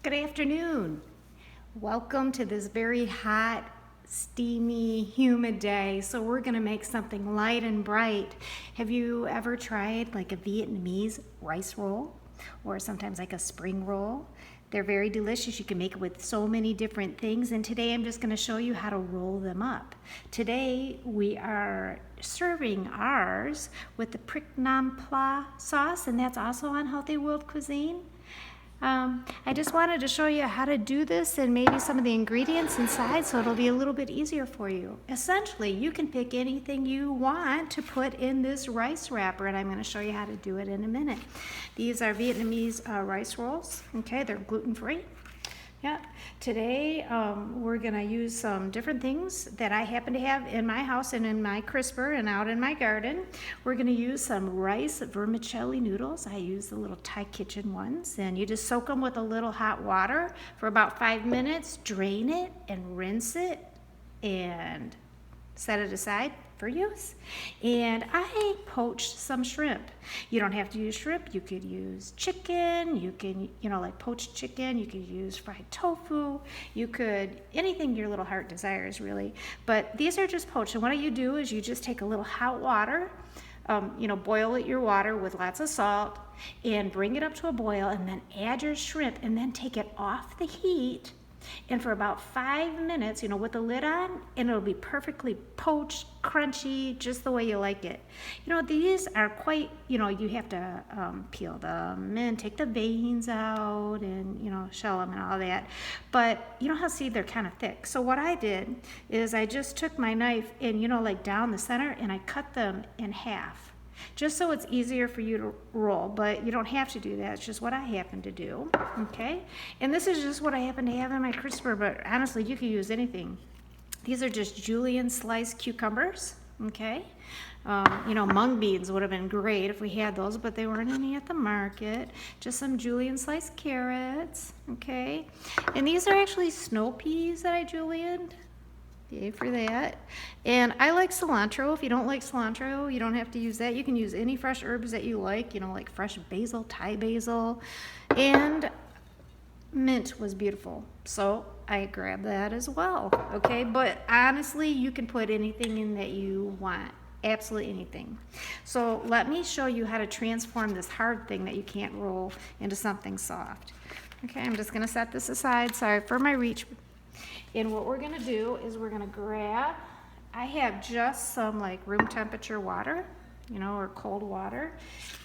Good afternoon. Welcome to this very hot, steamy, humid day. So we're gonna make something light and bright. Have you ever tried like a Vietnamese rice roll or sometimes like a spring roll? They're very delicious. You can make it with so many different things. And today I'm just gonna show you how to roll them up. Today we are serving ours with the prik nam pla sauce, and that's also on Healthy World Cuisine. I just wanted to show you how to do this and maybe some of the ingredients inside so it'll be a little bit easier for you. Essentially, you can pick anything you want to put in this rice wrapper, and I'm going to show you how to do it in a minute. These are Vietnamese rice rolls. Okay, they're gluten-free. Yeah, today we're gonna use some different things that I happen to have in my house and in my crisper and out in my garden. We're gonna use some rice vermicelli noodles. I use the little Thai kitchen ones, and you just soak them with a little hot water for about 5 minutes, drain it and rinse it and set it aside for use. And I poached some shrimp. You don't have to use shrimp. You could use chicken. You can, like poached chicken. You could use fried tofu. You could, anything your little heart desires, really. But these are just poached. And what you do is you just take a little hot water, boil your water with lots of salt and bring it up to a boil, and then add your shrimp and then take it off the heat. And for about 5 minutes, with the lid on, and it'll be perfectly poached, crunchy, just the way you like it. These are quite, you have to peel them and take the veins out and, shell them and all that. But see, they're kind of thick. So what I did is I just took my knife and, like down the center, and I cut them in half. Just so it's easier for you to roll, but you don't have to do that. It's just what I happen to do, okay? And this is just what I happen to have in my crisper, but honestly, you can use anything. These are just julienne sliced cucumbers, okay? Mung beans would have been great if we had those, but they weren't any at the market. Just some julienne sliced carrots, okay? And these are actually snow peas that I julienned. Yay for that. And I like cilantro. If you don't like cilantro, you don't have to use that. You can use any fresh herbs that you like, like fresh basil, Thai basil. And mint was beautiful, so I grabbed that as well, okay? But honestly, you can put anything in that you want. Absolutely anything. So let me show you how to transform this hard thing that you can't roll into something soft. Okay, I'm just gonna set this aside. Sorry for my reach. And what we're gonna do is we're gonna grab, I have just some like room temperature water, or cold water.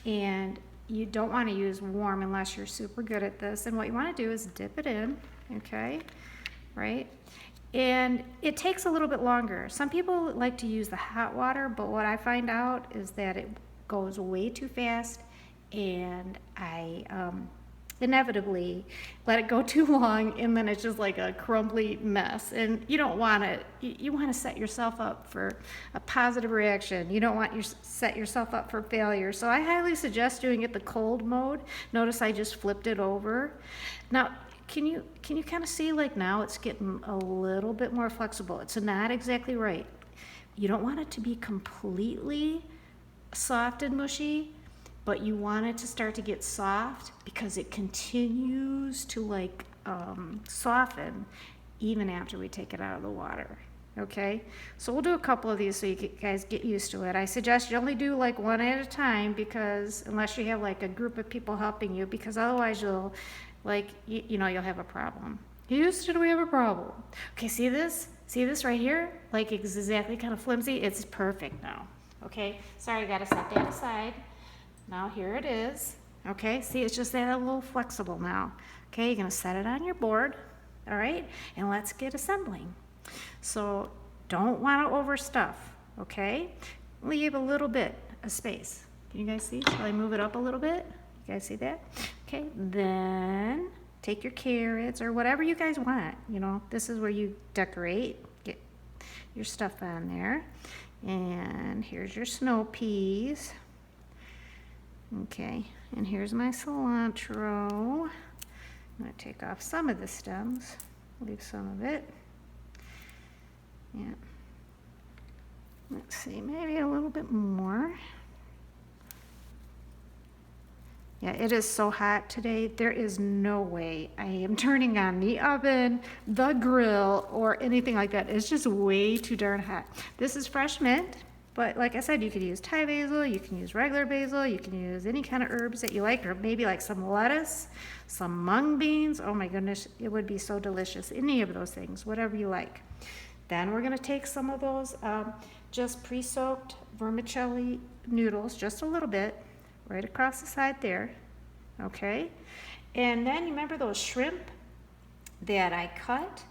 And you don't wanna use warm unless you're super good at this. And what you wanna do is dip it in, okay, right? And it takes a little bit longer. Some people like to use the hot water, but what I find out is that it goes way too fast, and I inevitably let it go too long, and then it's just like a crumbly mess. And you don't want it. You want to set yourself up for a positive reaction. You don't want to set yourself up for failure. So I highly suggest doing it the cold mode. Notice I just flipped it over. Now, can you kind of see, like, now it's getting a little bit more flexible. It's not exactly right. You don't want it to be completely soft and mushy, but you want it to start to get soft because it continues to soften even after we take it out of the water. Okay, so we'll do a couple of these so you guys get used to it. I suggest you only do like one at a time, because unless you have like a group of people helping you, because otherwise you'll you'll have a problem. Houston, we have a problem. Okay, see this right here, like exactly kind of flimsy. It's perfect now. Okay, sorry, I gotta set that aside. Now here it is. Okay, see, it's just that a little flexible now. Okay, you're gonna set it on your board, all right? And let's get assembling. So don't wanna overstuff, okay? Leave a little bit of space. Can you guys see? Shall I move it up a little bit? You guys see that? Okay, then take your carrots or whatever you guys want. This is where you decorate. Get your stuff on there. And here's your snow peas. Okay, and here's my cilantro. I'm going to take off some of the stems, leave some of it. Yeah. Let's see, maybe a little bit more. Yeah, it is so hot today. There is no way I am turning on the oven, the grill, or anything like that. It's just way too darn hot. This is fresh mint, but like I said, you could use Thai basil, you can use regular basil, you can use any kind of herbs that you like, or maybe like some lettuce, some mung beans. Oh my goodness, it would be so delicious. Any of those things, whatever you like. Then we're gonna take some of those just pre-soaked vermicelli noodles, just a little bit, right across the side there, okay? And then you remember those shrimp that I cut?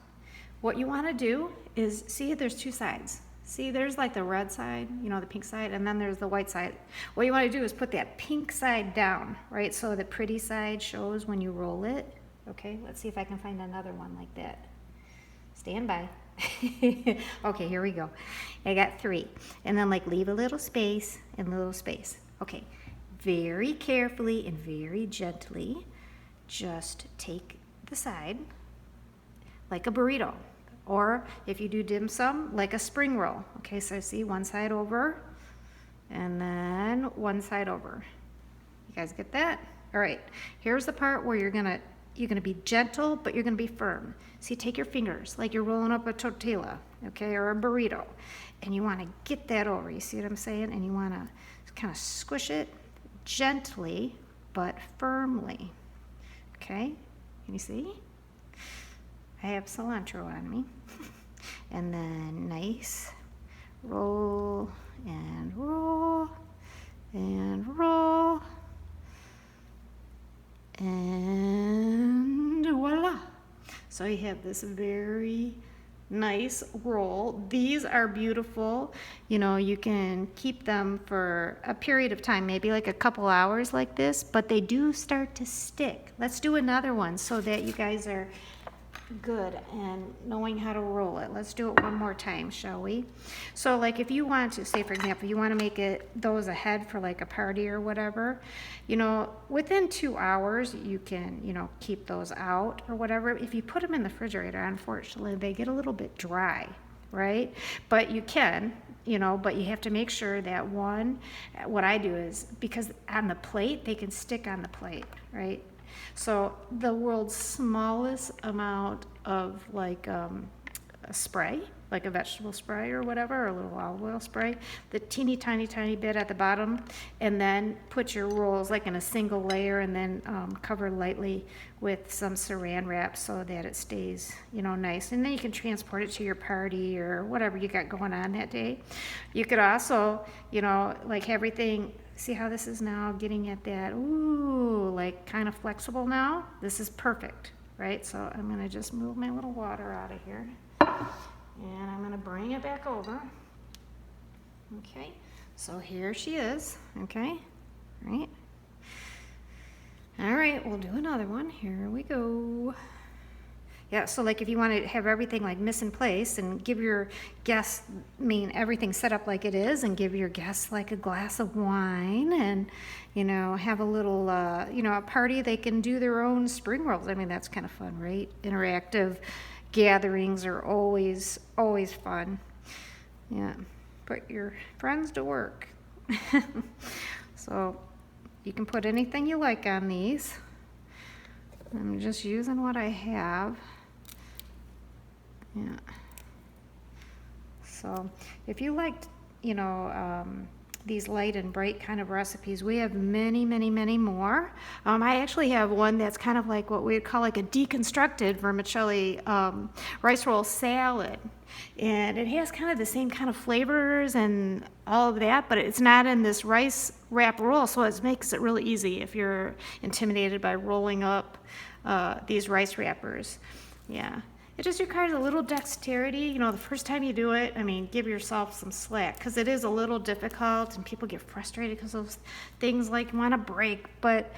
What you wanna do is, see, there's two sides. See, there's like the red side, you know, the pink side, and then there's the white side. What you wanna do is put that pink side down, right? So the pretty side shows when you roll it, okay? Let's see if I can find another one like that. Stand by. Okay, here we go. I got 3. And then like leave a little space and a little space. Okay, very carefully and very gently, just take the side like a burrito. Or if you do dim sum, like a spring roll. Okay, so see, one side over and then one side over. You guys get that? All right, here's the part where you're gonna be gentle, but you're gonna be firm. See, take your fingers like you're rolling up a tortilla, okay, or a burrito, and you wanna get that over, you see what I'm saying? And you wanna kind of squish it gently, but firmly, okay? Can you see? I have cilantro on me. And then nice, roll, and roll, and roll, and voila. So you have this very nice roll. These are beautiful. You know, you can keep them for a period of time, maybe like a couple hours like this, but they do start to stick. Let's do another one so that you guys are good and knowing how to roll it. Let's do it one more time, shall we? So like if you want to, say for example, you want to make those ahead for like a party or whatever, you know, within 2 hours you can, you know, keep those out or whatever. If you put them in the refrigerator, unfortunately they get a little bit dry, right? But you can, you know, but you have to make sure that what I do is, because on the plate they can stick on the plate, right? So the world's smallest amount of like a spray, like a vegetable spray or whatever, or a little olive oil spray, the teeny tiny bit at the bottom, and then put your rolls like in a single layer, and then cover lightly with some saran wrap so that it stays, you know, nice. And then you can transport it to your party or whatever you got going on that day. You could also, you know, like everything. See how this is now getting at that, ooh, like kind of flexible now? This is perfect, right? So I'm gonna just move my little water out of here. And I'm gonna bring it back over. Okay, so here she is, okay? Right? All right, we'll do another one. Here we go. Yeah, so like if you want to have everything like miss in place and give your guests, everything set up like it is, and give your guests like a glass of wine, and, you know, have a little, you know, a party, they can do their own spring rolls. I mean, that's kind of fun, right? Interactive gatherings are always fun. Yeah, put your friends to work. So you can put anything you like on these. I'm just using what I have. Yeah. So if you liked, you know, these light and bright kind of recipes, we have many more. I actually have one that's kind of like what we'd call like a deconstructed vermicelli rice roll salad. And it has kind of the same kind of flavors and all of that, but it's not in this rice wrap roll, so it makes it really easy if you're intimidated by rolling up these rice wrappers. Yeah. It just requires a little dexterity. You know, the first time you do it, I mean, give yourself some slack, because it is a little difficult and people get frustrated because those things like want to break. But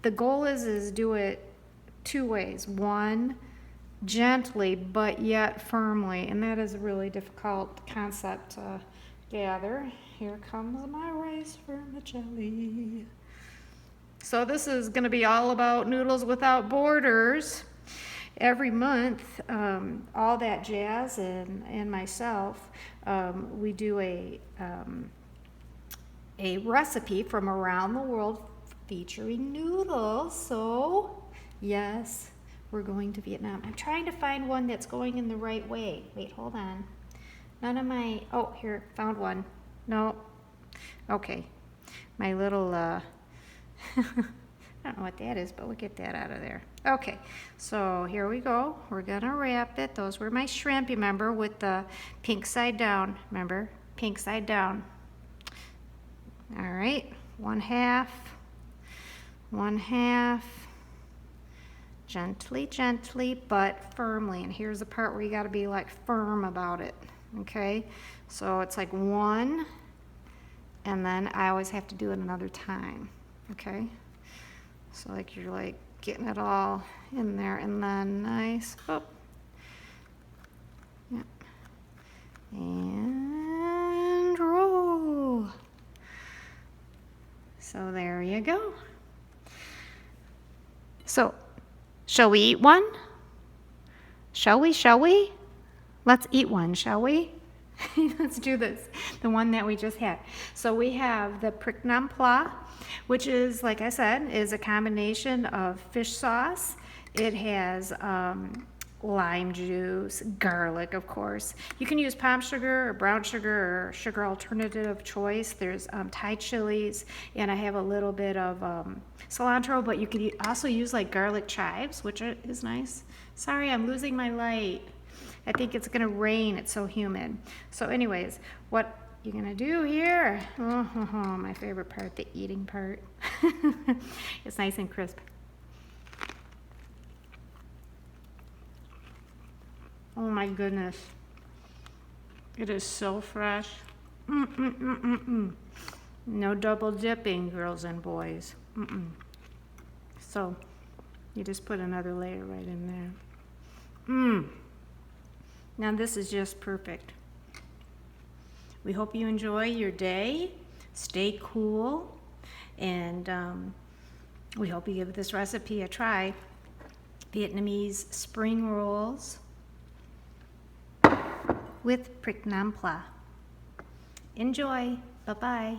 the goal is do it 2 ways. One, gently, but yet firmly. And that is a really difficult concept to gather. Here comes my rice vermicelli. So this is going to be all about Noodles Without Borders. Every month, All That Jazz and myself, we do a recipe from around the world featuring noodles. So, yes, we're going to Vietnam. I'm trying to find one that's going in the right way. Wait, hold on. None of my, oh, here, found one. No. Okay. My little, I don't know what that is, but we'll get that out of there. Okay, so here we go. We're gonna wrap it. Those were my shrimp, remember, with the pink side down. Remember, pink side down. All right, 1/2, 1/2. Gently, gently, but firmly. And here's the part where you gotta be like firm about it, okay? So it's like 1, and then I always have to do it another time, okay? So like you're like getting it all in there, and then nice, oh. Yeah. And roll. So there you go. So, shall we eat one? Shall we? Let's eat one, shall we? Let's do this, the one that we just had. So we have the prik nam pla, which is, like I said, is a combination of fish sauce. It has lime juice, garlic, of course. You can use palm sugar or brown sugar or sugar alternative of choice. There's Thai chilies, and I have a little bit of cilantro, but you can also use like garlic chives, which is nice. Sorry, I'm losing my light. I think it's gonna rain, it's so humid. So anyways, what you're gonna do here, my favorite part, the eating part. It's nice and crisp. Oh my goodness. It is so fresh. No double dipping, girls and boys. So you just put another layer right in there. Now this is just perfect. We hope you enjoy your day. Stay cool. And we hope you give this recipe a try. Vietnamese spring rolls with prik nam pla. Enjoy. Bye-bye.